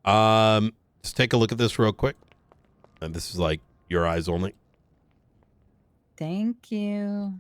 Just take a look at this real quick. And this is like your eyes only. Thank you.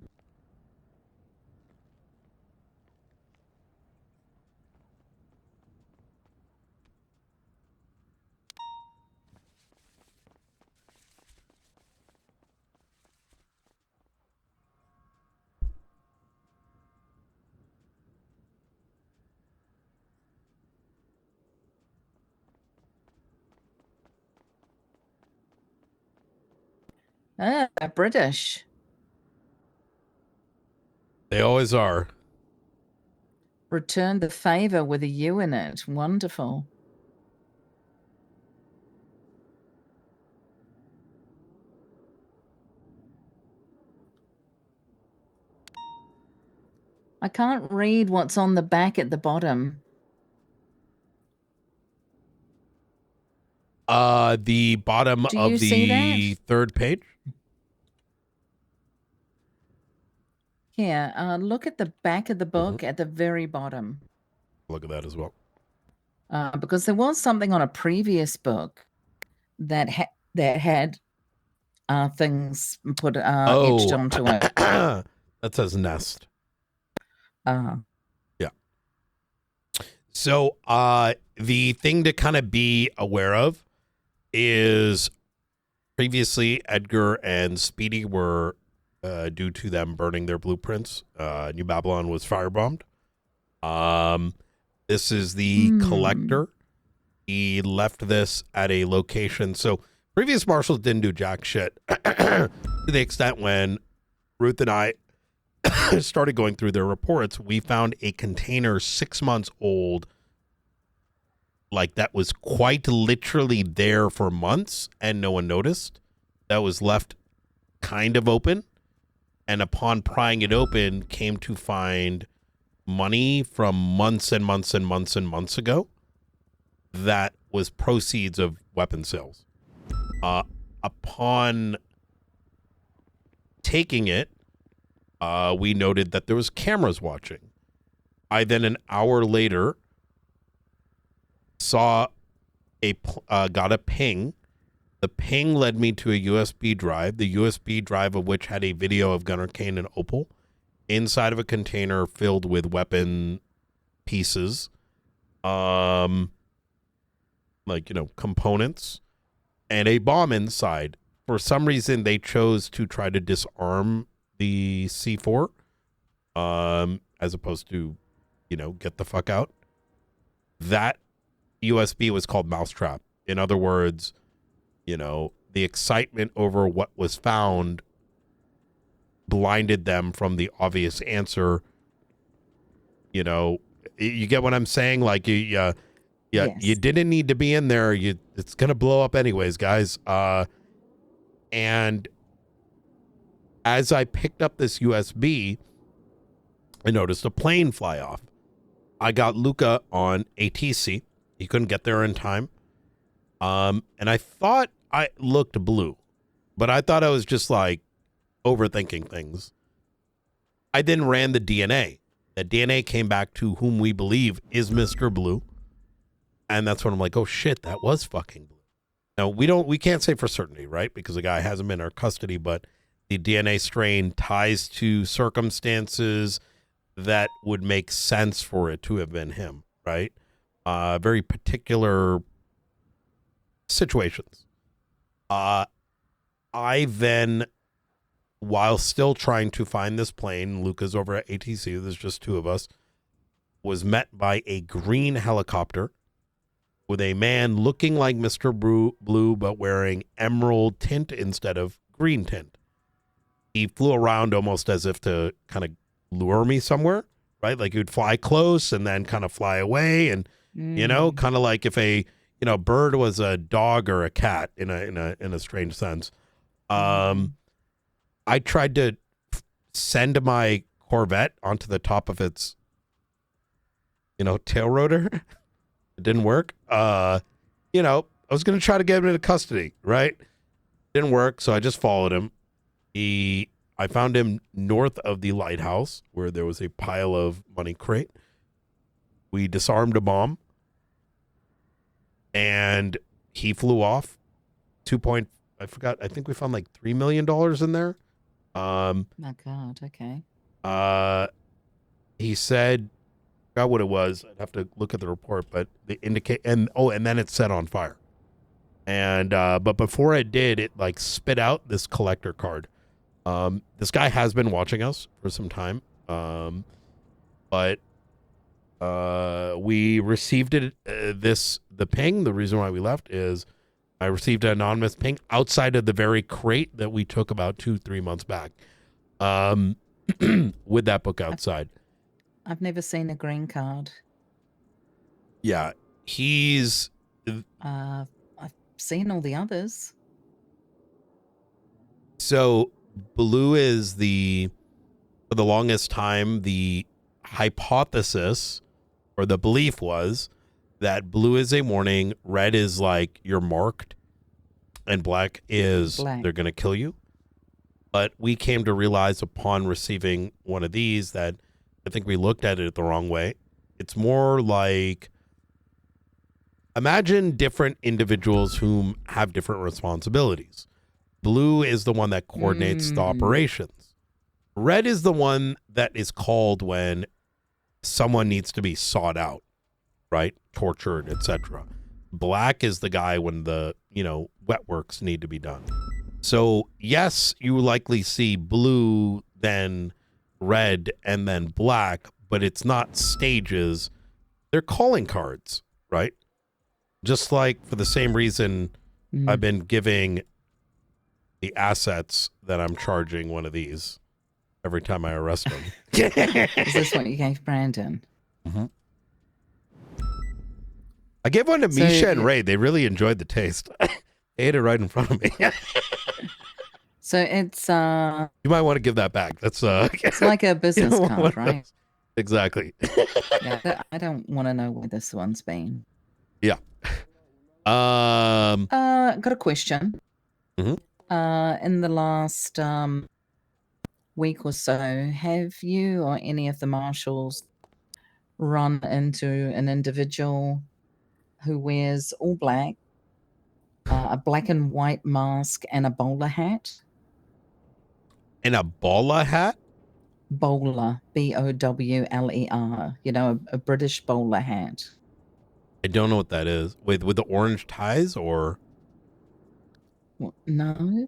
British. They always are. Return the favor with a U in it. Wonderful. I can't read what's on the back at the bottom. The bottom Do of you see the that? third page. Here, look at the back of the book at the very bottom. Look at that as well. Because there was something on a previous book that had things put etched onto it. That says nest. Yeah. So the thing to kind of be aware of is previously Edgar and Speedy were, due to them burning their blueprints, New Babylon was firebombed. This is the collector. He left this at a location. So previous marshals didn't do jack shit to the extent when Ruth and I started going through their reports, we found a container 6 months old, like that was quite literally there for months and no one noticed. That was left kind of open. And upon prying it open, came to find money from months and months and months and months ago that was proceeds of weapon sales. Upon taking it, we noted that there was cameras watching. I then an hour later saw got a ping. The ping led me to a USB drive, the USB drive of which had a video of Gunnar Kane and Opal inside of a container filled with weapon pieces, like, components, and a bomb inside. For some reason, they chose to try to disarm the C4, as opposed to, get the fuck out. That USB was called Mousetrap. In other words, the excitement over what was found blinded them from the obvious answer. You get what I'm saying? Like, yes. You didn't need to be in there. It's going to blow up anyways, guys. And as I picked up this USB, I noticed a plane fly off. I got Luca on ATC. He couldn't get there in time. And I thought I looked blue, but I thought I was just like overthinking things. I then ran the DNA. The DNA came back to whom we believe is Mr. Blue. And that's when I'm like, oh shit, that was fucking Blue. Now we can't say for certainty, right? Because the guy hasn't been in our custody, but the DNA strain ties to circumstances that would make sense for it to have been him, right? Very particular situations. I then, while still trying to find this plane, Luca's over at ATC, there's just two of us, was met by a green helicopter with a man looking like Mr. Blue, but wearing emerald tint instead of green tint. He flew around almost as if to kind of lure me somewhere, right? Like he'd fly close and then kind of fly away, and kind of like if a bird was a dog or a cat in a strange sense. I tried to send my Corvette onto the top of its tail rotor. It didn't work. I was going to try to get him into custody, right? Didn't work, so I just followed him. I found him north of the lighthouse where there was a pile of money crate. We disarmed a bomb. and he flew off. I forgot. I think we found like $3 million in there. My God. Okay. He said, I forgot what it was. I'd have to look at the report, but they indicate, and then it set on fire. And but before it did, it like spit out this collector card. This guy has been watching us for some time, but we received it. The ping. The reason why we left is I received an anonymous ping outside of the very crate that we took about 2-3 months back, with that book outside. I've never seen a green card. Yeah, he's. I've seen all the others. So Blue is for the longest time, the hypothesis or the belief was that blue is a warning, red is like you're marked, and black is they're going to kill you. But we came to realize upon receiving one of these that I think we looked at it the wrong way. It's more like, imagine different individuals whom have different responsibilities. Blue is the one that coordinates the operations. Red is the one that is called when someone needs to be sought out, right? Tortured, etc. Black is the guy when the, wet works need to be done. So yes, you likely see blue, then red, and then black, but it's not stages. They're calling cards, right? Just like for the same reason I've been giving the assets that I'm charging one of these every time I arrest him. Is this what you gave Brandon? Mm-hmm. I gave one to Misha and Ray. They really enjoyed the taste. They ate it right in front of me. So it's you might want to give that back. That's it's like a business card, right? Exactly. Yeah, I don't want to know where this one's been. Yeah. Got a question. Mm-hmm. In the last week or so, have you or any of the marshals run into an individual who wears all black, a black and white mask, and a bowler hat? And a bowler hat? Bowler, Bowler. A British bowler hat. I don't know what that is. With the orange ties or? Well, no.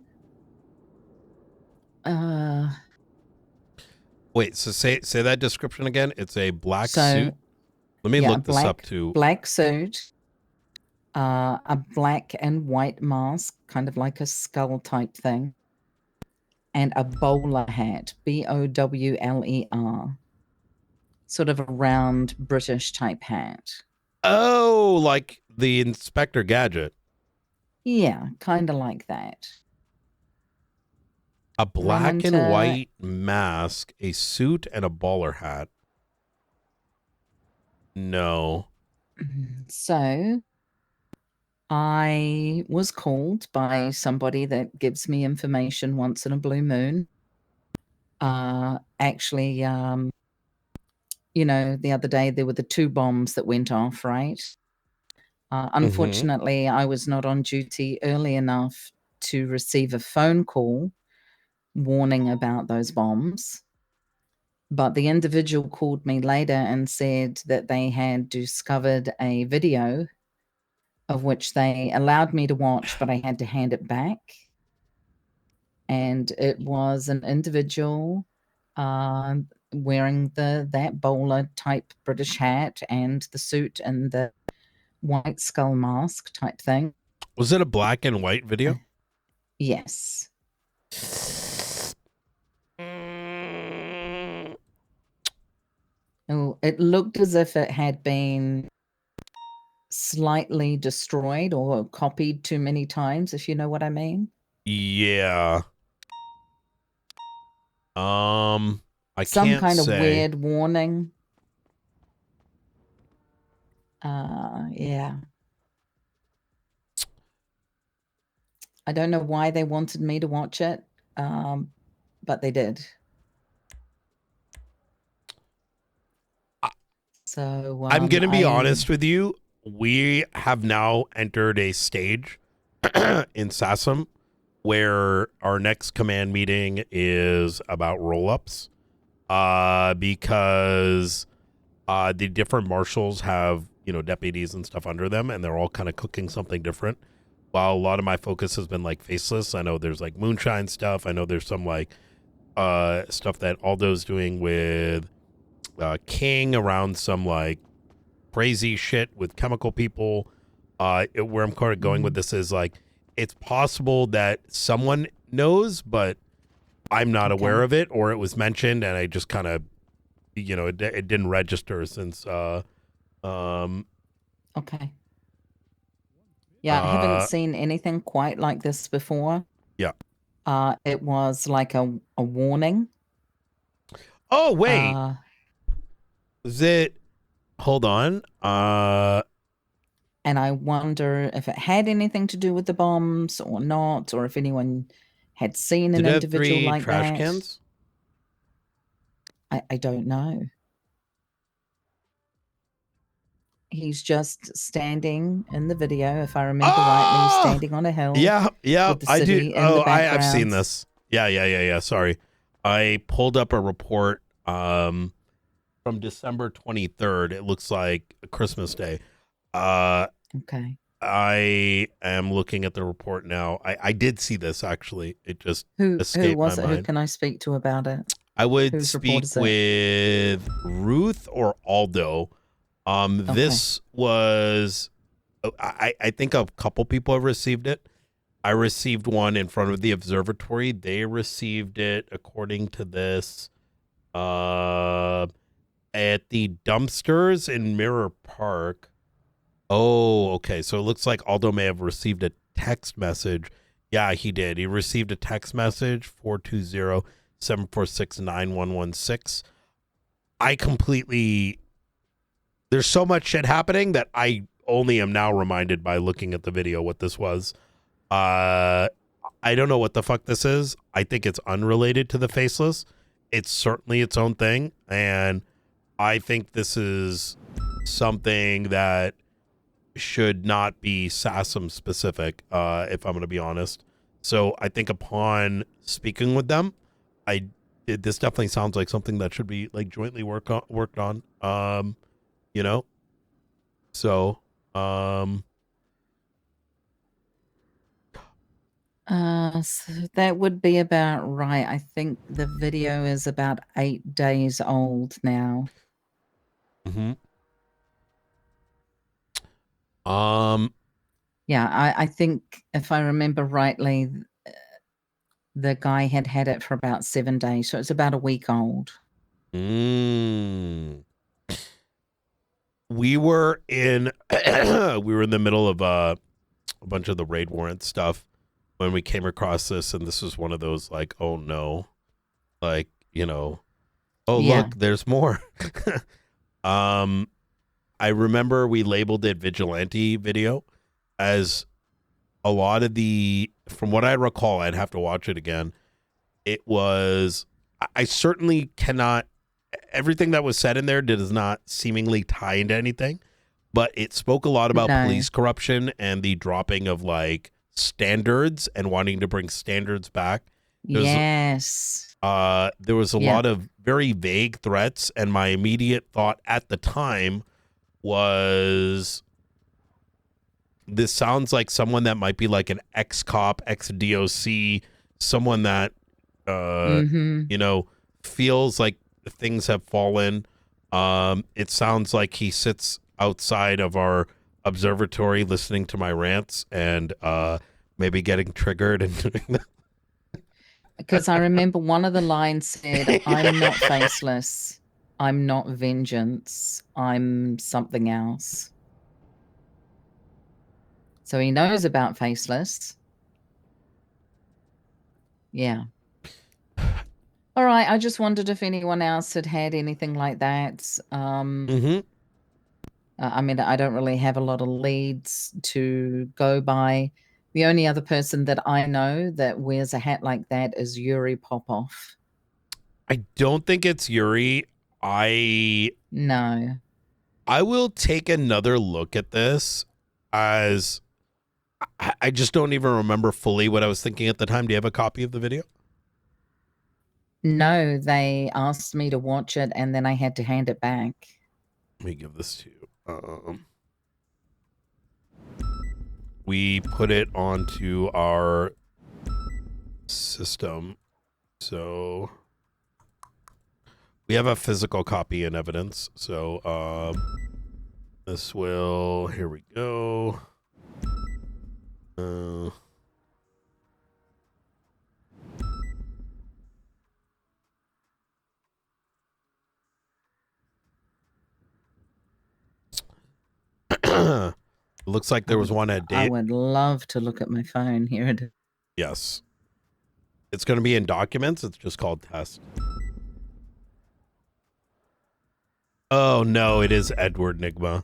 Wait, so say that description again. It's a black suit. Let me look this up too. Black suit, a black and white mask, kind of like a skull type thing, and a bowler hat, Bowler, sort of a round British type hat. Oh, like the Inspector Gadget. Yeah, kind of like that. A black and white mask, a suit, and a bowler hat. No. So I was called by somebody that gives me information once in a blue moon. Actually, the other day there were the 2 bombs that went off, right? Unfortunately, I was not on duty early enough to receive a phone call warning about those bombs. But the individual called me later and said that they had discovered a video of which they allowed me to watch, but I had to hand it back. And it was an individual wearing that bowler type British hat and the suit and the white skull mask type thing. Was it a black and white video? Yes. Oh, it looked as if it had been slightly destroyed or copied too many times, if you know what I mean. Yeah. Some kind of weird warning. Yeah. I don't know why they wanted me to watch it, but they did. So I'm gonna be honest with you. we have now entered a stage in SASM where our next command meeting is about roll-ups, because the different marshals have, deputies and stuff under them, and they're all kind of cooking something different. While a lot of my focus has been like faceless, I know there's like moonshine stuff. I know there's some like stuff that Aldo's doing with King around some like crazy shit with chemical people. Where I'm kind of going with this is like, it's possible that someone knows, but I'm not aware of it, or it was mentioned and I just kind of, it didn't register since. Okay. Yeah, I haven't seen anything quite like this before. Yeah. It was like a warning. Oh wait, is it? Hold on. And I wonder if it had anything to do with the bombs or not, or if anyone had seen an did it have individual 3 like trash that. cans? I don't know. He's just standing in the video, if I remember rightly, standing on a hill. Yeah, with the I do. city in the I've seen background. this. Yeah. Sorry, I pulled up a report from December 23rd. It looks like Christmas Day. Okay. I am looking at the report now. I did see this actually. It just Who escaped was my it? Who mind. can I speak to about it? I would Whose report speak is it? with Ruth or Aldo. This was, I think a couple people have received it. I received one in front of the observatory. They received it, according to this, at the dumpsters in Mirror Park. Oh, okay. So it looks like Aldo may have received a text message. Yeah, he did. He received a text message, 420-746-9116. I completely, there's so much shit happening that I only am now reminded by looking at the video what this was. I don't know what the fuck this is. I think it's unrelated to the faceless. It's certainly its own thing, and I think this is something that should not be SASM specific, if I'm going to be honest. So I think upon speaking with them, this definitely sounds like something that should be like jointly worked on. So So that would be about right. I think the video is about 8 days old now. Yeah, I think if I remember rightly, the guy had it for about 7 days, so it's about a week old. We were in the middle of a bunch of the raid warrant stuff when we came across this, and this was one of those like, oh no, like, oh look, there's more. I remember we labeled it vigilante video, as a lot of from what I recall, I'd have to watch it again. It was, I certainly cannot, everything that was said in there does not seemingly tie into anything, but it spoke a lot about police corruption and the dropping of like standards and wanting to bring standards back. There was a lot of very vague threats, and my immediate thought at the time was, this sounds like someone that might be like an ex-cop, ex-DOC, someone that feels like things have fallen. It sounds like he sits outside of our observatory listening to my rants and maybe getting triggered and doing that. Because I remember one of the lines said, I'm not faceless. I'm not vengeance. I'm something else. So he knows about faceless. Yeah. All right. I just wondered if anyone else had anything like that. I mean, I don't really have a lot of leads to go by. The only other person that I know that wears a hat like that is Yuri Popov. I don't think it's Yuri. No. I will take another look at this, as I just don't even remember fully what I was thinking at the time. Do you have a copy of the video? No, they asked me to watch it and then I had to hand it back. Let me give this to you. We put it onto our system, so we have a physical copy in evidence. So this will, here we go. It looks like there was one at date. I would love to look at my phone. Here it is. Yes. It's going to be in documents. It's just called test. Oh, no, it is Edward Nigma.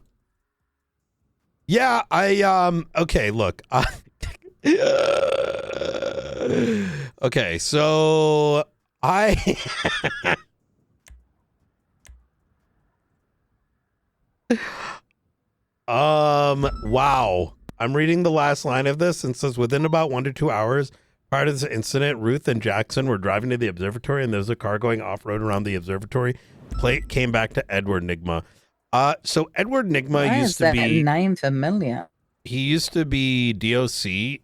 Yeah, okay, look. Okay, so I... wow. I'm reading the last line of this, and it says, within about 1 to 2 hours prior to this incident, Ruth and Jackson were driving to the observatory, and there was a car going off-road around the observatory. Plate came back to Edward Nigma. So Edward Nigma used to be... name familiar? He used to be DOC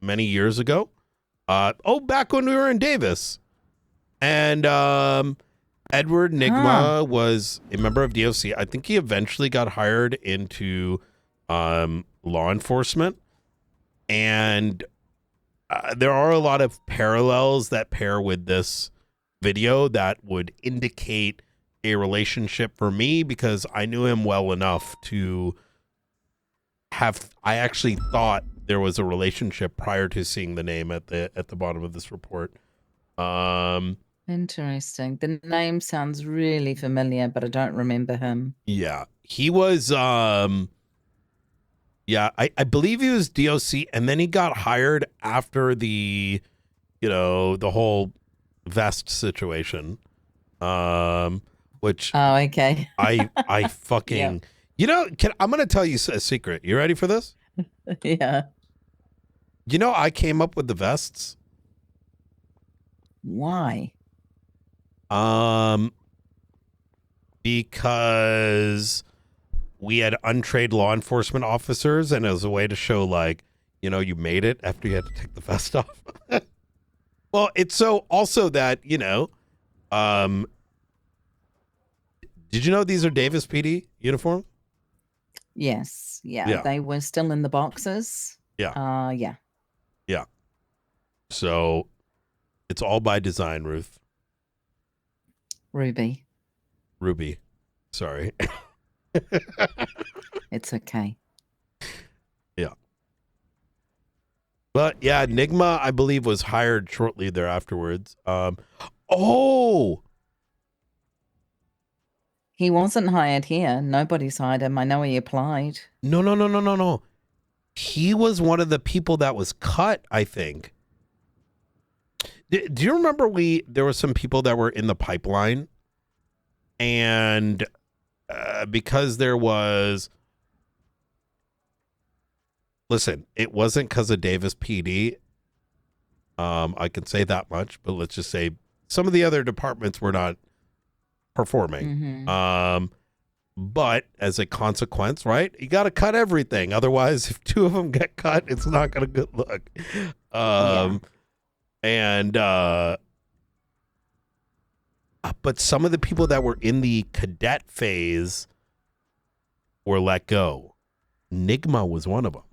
many years ago. Back when we were in Davis. And Edward Nigma was a member of DOC. I think he eventually got hired into law enforcement. And there are a lot of parallels that pair with this video that would indicate a relationship for me, because I knew him well enough to have, I actually thought there was a relationship prior to seeing the name at the bottom of this report. Interesting. The name sounds really familiar, but I don't remember him. Yeah, he was yeah, I believe he was DOC, and then he got hired after the, the whole vest situation. Which okay. I fucking Yeah. I'm gonna tell you a secret. You ready for this? Yeah. I came up with the vests. Why? Because we had untrained law enforcement officers, and it was a way to show, like, you made it after you had to take the vest off. Well, it's so also that, did you know these are Davis PD uniforms? Yes. Yeah. They were still in the boxes. Yeah. Yeah. Yeah. So it's all by design, Ruth. Ruby. Sorry. It's okay. Yeah. But yeah, Nigma, I believe, was hired shortly thereafterwards. He wasn't hired here. Nobody's hired him. I know he applied. No. He was one of the people that was cut, I think. Do you remember there were some people that were in the pipeline, and because there was... Listen, it wasn't because of Davis PD. I can say that much, but let's just say some of the other departments were not performing. Mm-hmm. But as a consequence, right, you got to cut everything. Otherwise, if 2 of them get cut, it's not going to good look. And but some of the people that were in the cadet phase were let go. Nigma was one of them.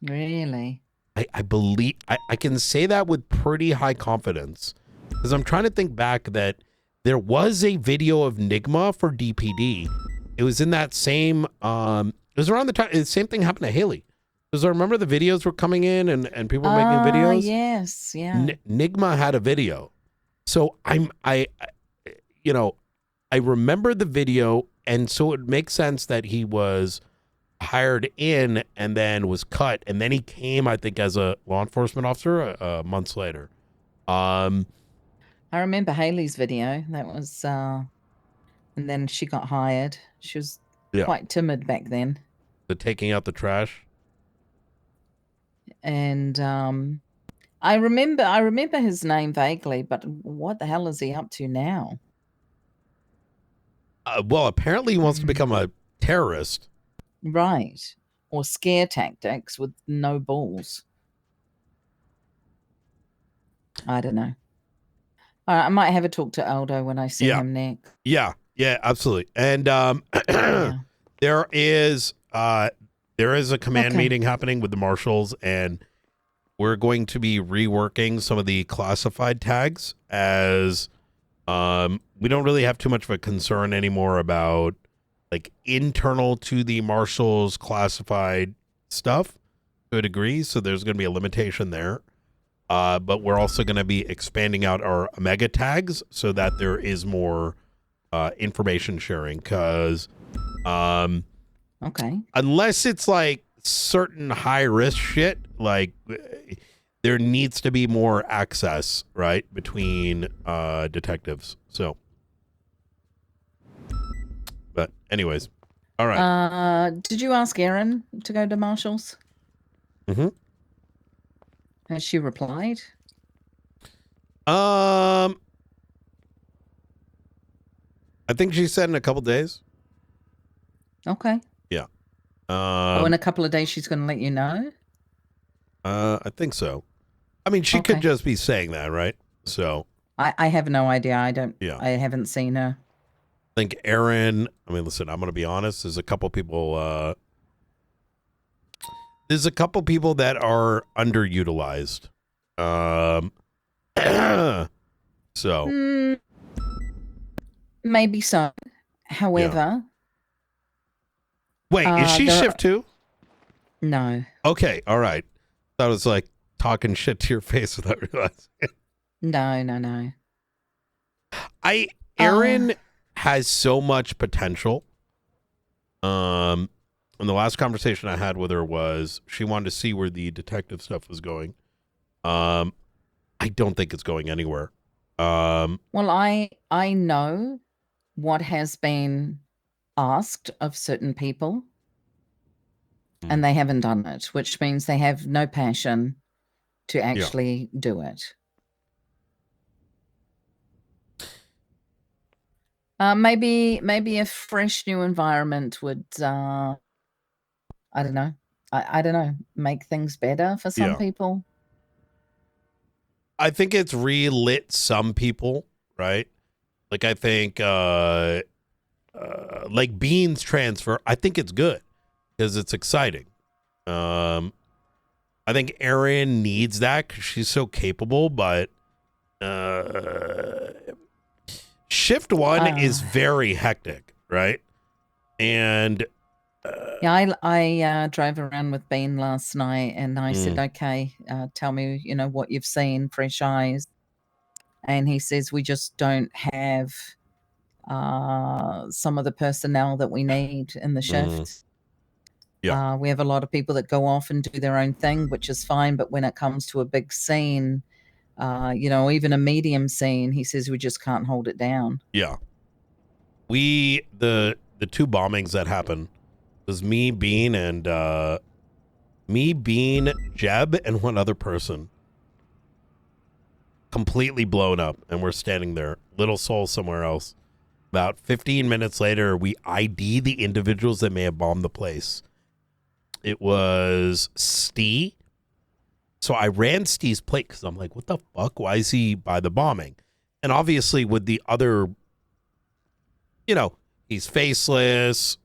Really? I believe I can say that with pretty high confidence, because I'm trying to think back that there was a video of Nigma for DPD. It was in that same, it was around the time, the same thing happened to Haley. Because I remember the videos were coming in and people were making videos. Yes, yeah. Nigma had a video. So I remember the video, and so it makes sense that he was hired in and then was cut, and then he came, I think, as a law enforcement officer months later. I remember Haley's video. That was and then she got hired. She was Yeah. quite timid back then. The taking out the trash. And I remember his name vaguely, but what the hell is he up to now? Well, apparently he wants to become a terrorist. Right. Or scare tactics with no balls. I don't know. All right, I might have a talk to Aldo when I see him next. Yeah, absolutely. And Yeah. there is a command meeting happening with the marshals, and we're going to be reworking some of the classified tags, as we don't really have too much of a concern anymore about like internal to the marshals classified stuff to a degree. So there's going to be a limitation there. But we're also going to be expanding out our Omega tags so that there is more information sharing, because unless it's like certain high risk shit, like there needs to be more access, right, between detectives. So, but anyways, all right. Did you ask Erin to go to Marshall's? Mm-hmm. Has she replied? I think she said in a couple days. Okay. Yeah. In a couple of days she's going to let you know? I think so. I mean, she could just be saying that, right? So I have no idea. I haven't seen her. I think Erin, I mean, listen, I'm going to be honest. There's a couple people that are underutilized. So maybe so. However, wait, is she shift 2? No. Okay, all right. That was like talking shit to your face without realizing it. No. Erin has so much potential. And the last conversation I had with her was she wanted to see where the detective stuff was going. I don't think it's going anywhere. Well, I know what has been asked of certain people, and they haven't done it, which means they have no passion to actually do it. Maybe a fresh new environment would I don't know. I don't know, make things better for some people. I think it's relit some people, right? Like I think like Bean's transfer, I think it's good because it's exciting. I think Erin needs that because she's so capable, but shift 1 is very hectic, right? And I drove around with Bean last night, and I said, okay, tell me, what you've seen, fresh eyes. And he says, we just don't have some of the personnel that we need in the shift. We have a lot of people that go off and do their own thing, which is fine. But when it comes to a big scene, even a medium scene, he says we just can't hold it down. Yeah. The 2 bombings that happened was me, Bean, Jeb, and one other person. Completely blown up, and we're standing there, little soul somewhere else. About 15 minutes later, we ID the individuals that may have bombed the place. It was Steve. So I ran Steve's plate because I'm like, what the fuck? Why is he by the bombing? And obviously with the other, he's faceless.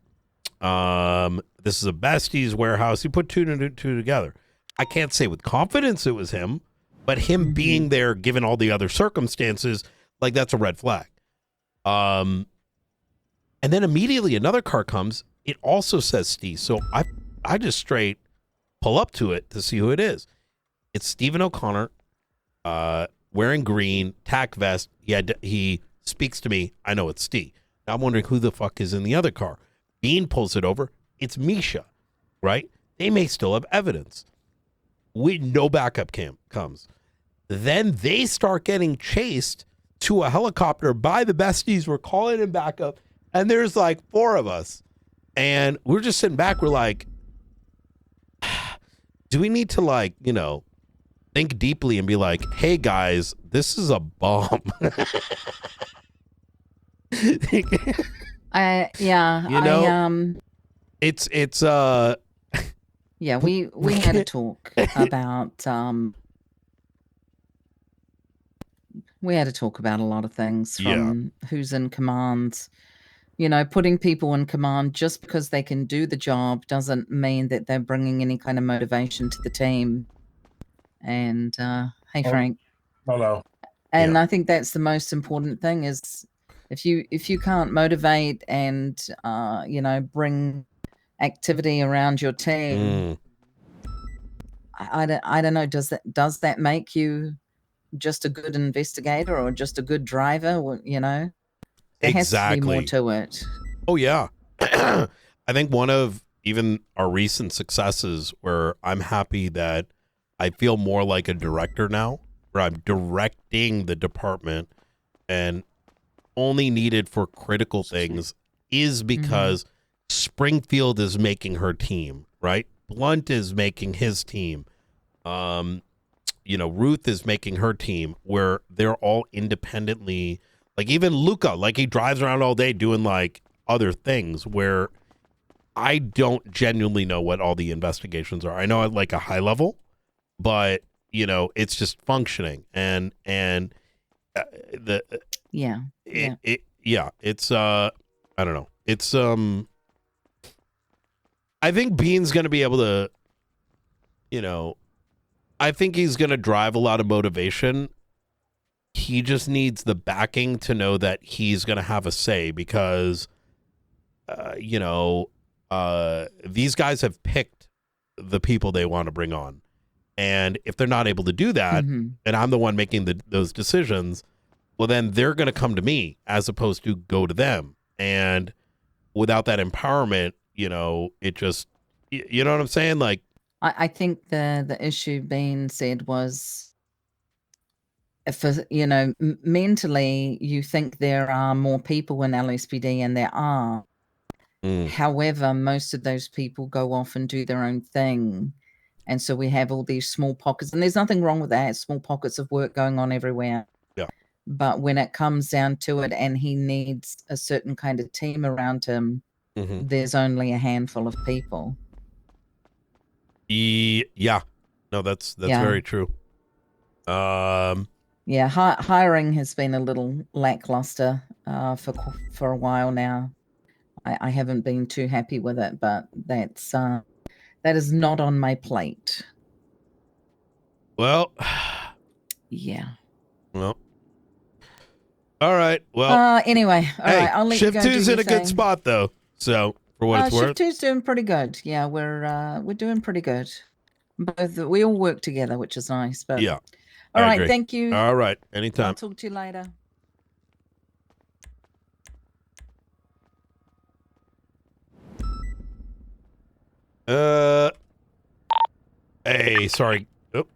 This is a besties warehouse. You put two together. I can't say with confidence it was him, but him being there, given all the other circumstances, like that's a red flag. And then immediately another car comes. It also says Steve. So I just straight pull up to it to see who it is. It's Stephen O'Connor, wearing green, tack vest. He speaks to me. I know it's Steve. Now I'm wondering who the fuck is in the other car. Bean pulls it over. It's Misha, right? They may still have evidence. No backup comes. Then they start getting chased to a helicopter by the besties. We're calling in backup. And there's like 4 of us. And we're just sitting back. We're like, do we need to like, you know, think deeply and be like, hey guys, this is a bomb. Yeah, You know? I It's yeah, we had a talk about we had to talk about a lot of things, from who's in command. You know, putting people in command just because they can do the job doesn't mean that they're bringing any kind of motivation to the team. And hey, Frank. Hello. And I think that's the most important thing, is if you can't motivate and you know, bring activity around your team, I don't know, does that make you just a good investigator or just a good driver? Or, you know, there has to be more to it. Oh yeah. I think one of even our recent successes where I'm happy that I feel more like a director now, where I'm directing the department and only needed for critical things, is because Springfield is making her team, right? Blunt is making his team. You know, Ruth is making her team, where they're all independently, like even Luca, like he drives around all day doing like other things where I don't genuinely know what all the investigations are. I know at like a high level, but you know, it's just functioning and the it's I don't know. It's I think Bean's going to be able to, you know, I think he's going to drive a lot of motivation. He just needs the backing to know that he's going to have a say, because you know, these guys have picked the people they want to bring on. And if they're not able to do that, and I'm the one making those decisions, well, then they're going to come to me as opposed to go to them. And without that empowerment, you know, it just, you know what I'm saying? Like, I think the issue being said was, if you know, mentally you think there are more people in LSPD, and there are. However, most of those people go off and do their own thing. And so we have all these small pockets, and there's nothing wrong with that, small pockets of work going on everywhere. Yeah. But when it comes down to it, and he needs a certain kind of team around him, there's only a handful of people. Yeah. No, that's very true. Yeah, hiring has been a little lackluster for a while now. I haven't been too happy with it, but that is not on my plate. Well, yeah. Well, all right. Well, anyway, all right. I'll let Shift you go. Two's in a good spot, though. So for what it's worth, Shift 2's doing pretty good. Yeah, we're doing pretty good. Both we all work together, which is nice. But yeah. All right. Thank you. All right. Anytime. I'll talk to you later. Hey, sorry. Oh.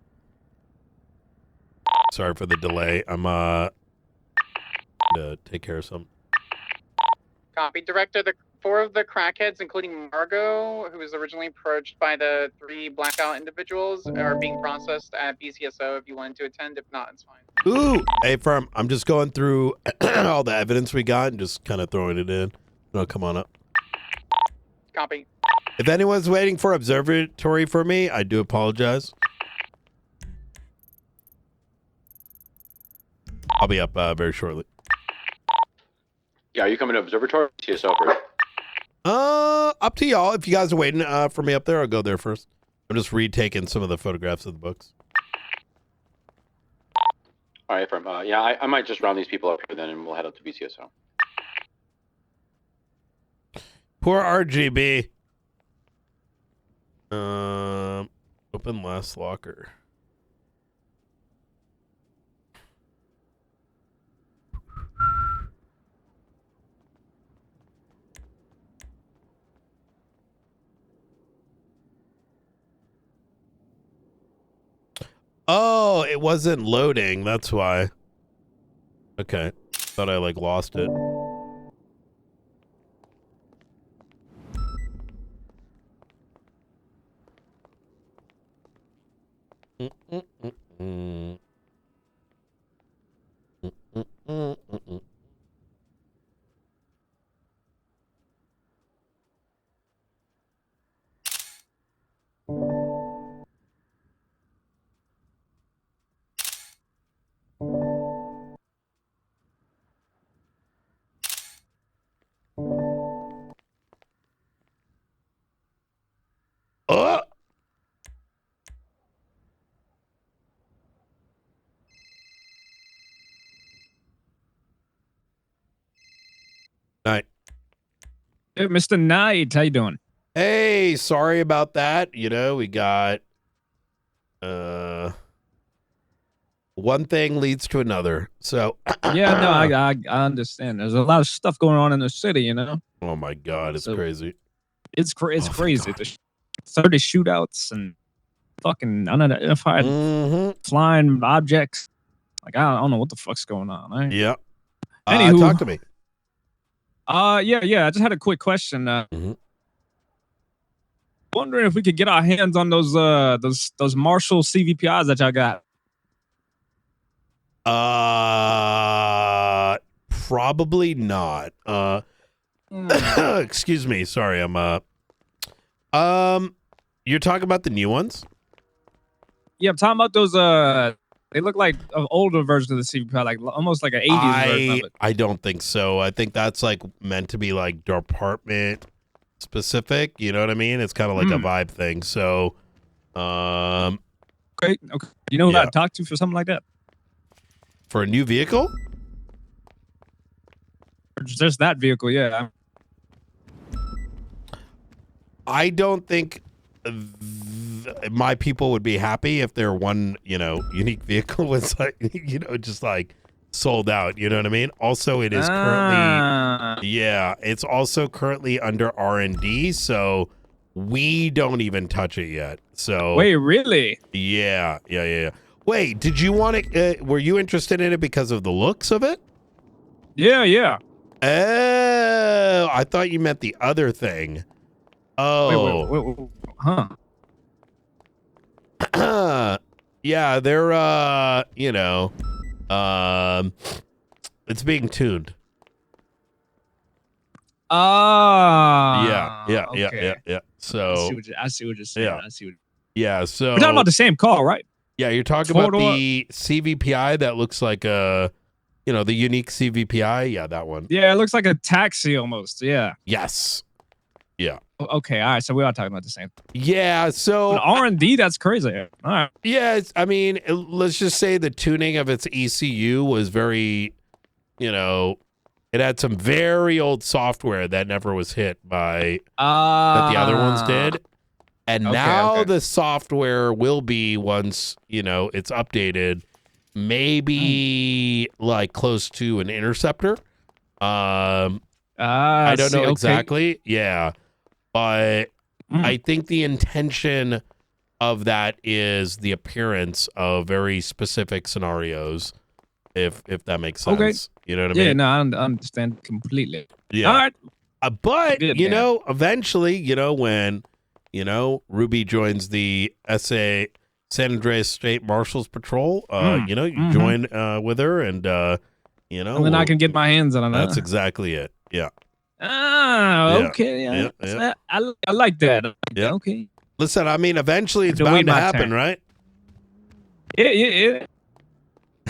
Sorry for the delay. I'm to take care of some. Copy, Director. The 4 of the crackheads, including Margot, who was originally approached by the 3 blackout individuals, are being processed at BCSO if you wanted to attend. If not, it's fine. Ooh, hey, Firm. I'm just going through all the evidence we got and just kind of throwing it in. No, come on up. Copy. If anyone's waiting for observatory for me, I do apologize. I'll be up very shortly. Yeah, are you coming to observatory? TSO first. Up to y'all. If you guys are waiting for me up there, I'll go there first. I'm just retaking some of the photographs of the books. All right, Firm. Yeah, I might just round these people up here then, and we'll head up to BCSO. Poor RGB. Open last locker. Oh, it wasn't loading. That's why. Okay. Thought I like lost it. Oh! Night. Hey, Mr. Knight, how you doing? Hey, sorry about that. You know, we got one thing leads to another. So Yeah, no, I understand. There's a lot of stuff going on in the city, you know. oh my god, it's So- crazy. It's Oh, thank crazy. God. The 30 shootouts and fucking unidentified flying objects. Like I don't know what the fuck's going on. Right? Yeah. Anywho. Talk to me. Yeah. I just had a quick question. Mhm. Wondering if we could get our hands on those Marshall CVPIs that y'all got. Probably not. Excuse me. Sorry, I'm you're talking about the new ones? Yeah, I'm talking about those. They look like an older version of the CVPI, like almost like an 80s version of it. I don't think so. I think that's like meant to be like department specific. You know what I mean? It's kind of like a vibe thing. So, Okay. You know who Yeah. I'd talk to for something like that? for a new vehicle, Or just that vehicle, yeah. I don't think my people would be happy if their one, unique vehicle was like, just like sold out. You know what I mean? Also, it is currently, it's also currently under R&D, so we don't even touch it yet. So Wait, really? yeah. Wait, did you want it? Were you interested in it because of the looks of it? Yeah. Oh, I thought you meant the other thing. Oh, Wait, huh? yeah, they're it's being tuned. Yeah. So I see what you're saying. Yeah. I see what. yeah, so We're talking about the same car, right? yeah, you're talking about Four-door- the CVPI that looks like the unique CVPI. Yeah, that one. Yeah, it looks like a taxi almost. Yeah. Yes. Okay. All right. So we are talking about the same. Yeah. So R&D, that's crazy. All right. yeah, let's just say the tuning of its ECU was very, it had some very old software that never was hit by that the other ones did. And now the software will be, once, it's updated, maybe like close to an interceptor. I don't know exactly. Yeah. But I think the intention of that is the appearance of very specific scenarios, if that makes sense. Okay. You know what I mean? Yeah, no, I understand completely. Yeah. All right. But, Good, man. Eventually, when, Ruby joins the San Andreas State Marshals Patrol, you join with her and, And then I can get my hands on it. That's exactly it. Yeah. Okay. Yeah. I like that. Yeah. Okay. Listen, eventually it's To wait bound to my happen, turn. right? Yeah.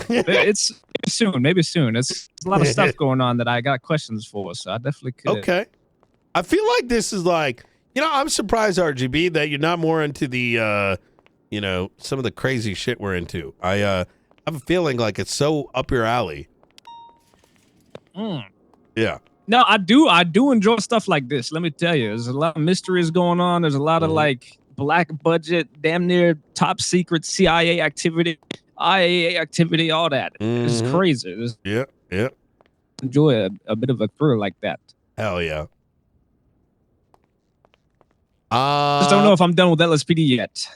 It's soon. Maybe soon. It's a lot of stuff going on that I got questions for, so I definitely could. Okay. I feel like this is like, I'm surprised, RGB, that you're not more into the, some of the crazy shit we're into. I have a feeling like it's so up your alley. Yeah. No, I do enjoy stuff like this. Let me tell you, there's a lot of mysteries going on. There's a lot of like black budget, damn near top secret CIA activity, IAA activity, all that. It's crazy. Yeah. Enjoy a bit of a thrill like that. Hell yeah. Just don't know if I'm done with LSPD yet.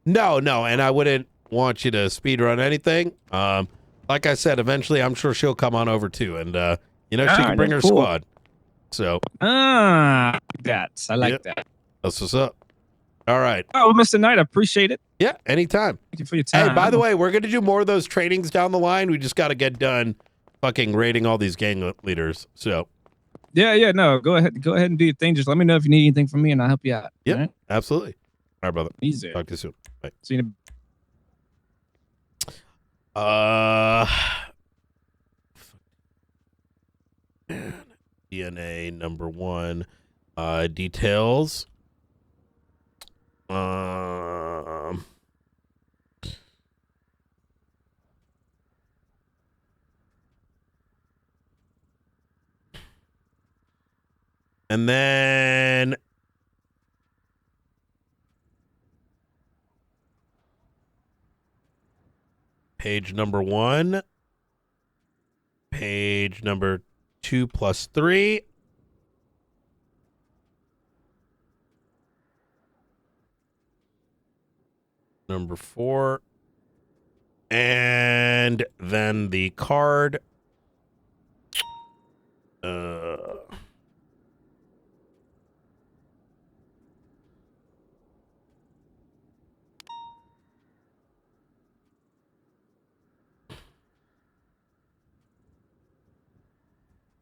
No, and I wouldn't want you to speed run anything. Like I said, eventually I'm sure she'll come on over too, and she can bring her cool. squad. So I like that. That's what's up. All right. Oh, Mr. Knight, I appreciate it. Yeah, anytime. Thank you for your time. Hey, by the way, we're going to do more of those trainings down the line. We just got to get done fucking raiding all these gang leaders. So, yeah, no, go ahead and do your thing. Just let me know if you need anything from me, and I'll help you out. yeah, all right? absolutely. All right, brother. Easy. Talk to you soon. Bye. See you in DNA number 1. Details. And then page number 1, page number 2 plus 3, number 4, and then the card.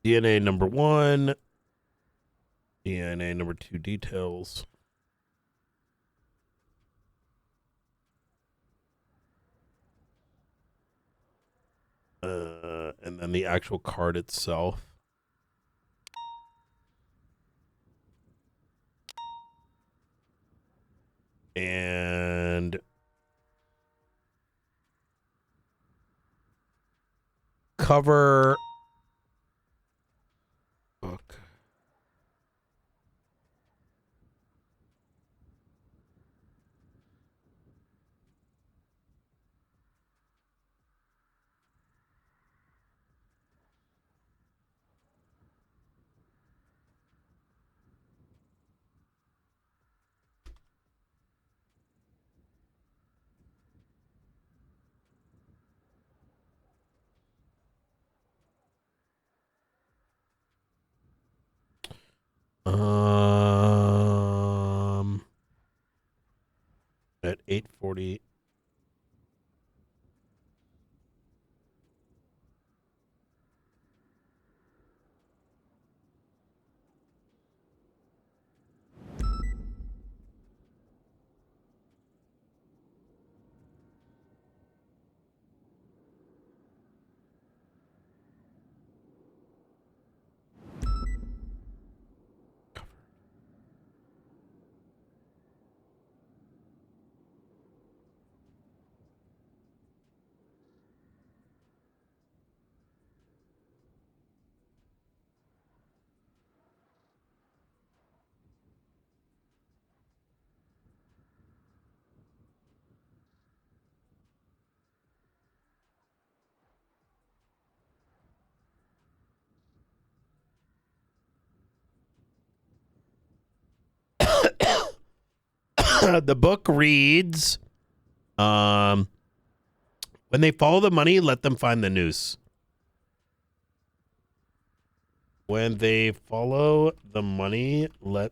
DNA number 1, DNA number 2 details. And then the actual card itself. And cover book. At 8:40. The book reads, when they follow the money, let them find the noose. When they follow the money, let...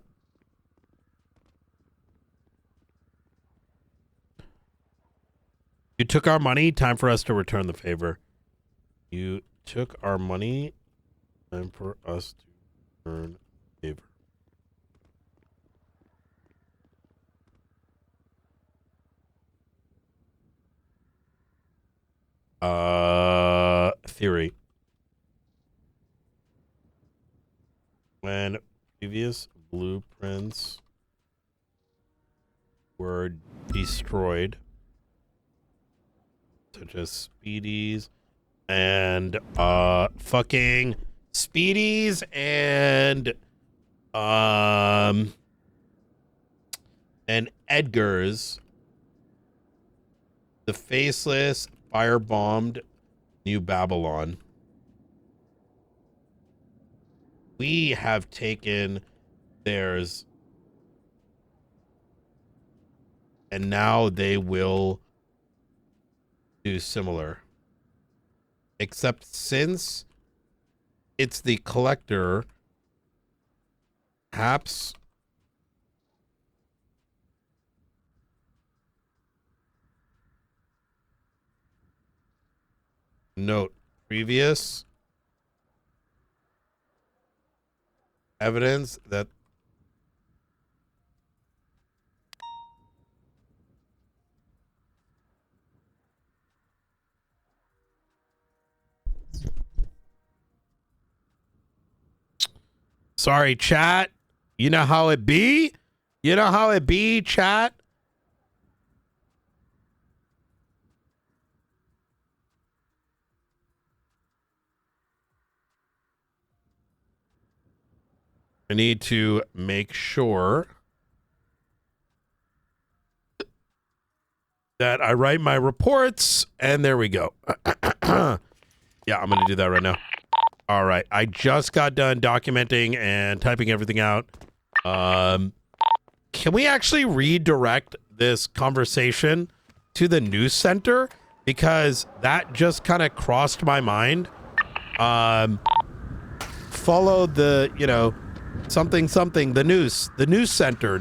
You took our money, time for us to return the favor. You took our money, time for us to return the favor. Theory. When previous blueprints were destroyed, such as Speedies and fucking Speedies and Edgar's, the Faceless firebombed New Babylon. We have taken theirs, and now they will do similar. Except since it's the collector, perhaps Note, previous evidence that sorry, chat. You know how it be? You know how it be, chat? I need to make sure that I write my reports, and there we go. Yeah, I'm going to do that right now. All right. I just got done documenting and typing everything out. Can we actually redirect this conversation to the news center? Because that just kind of crossed my mind. Follow the, you know, something, the news center,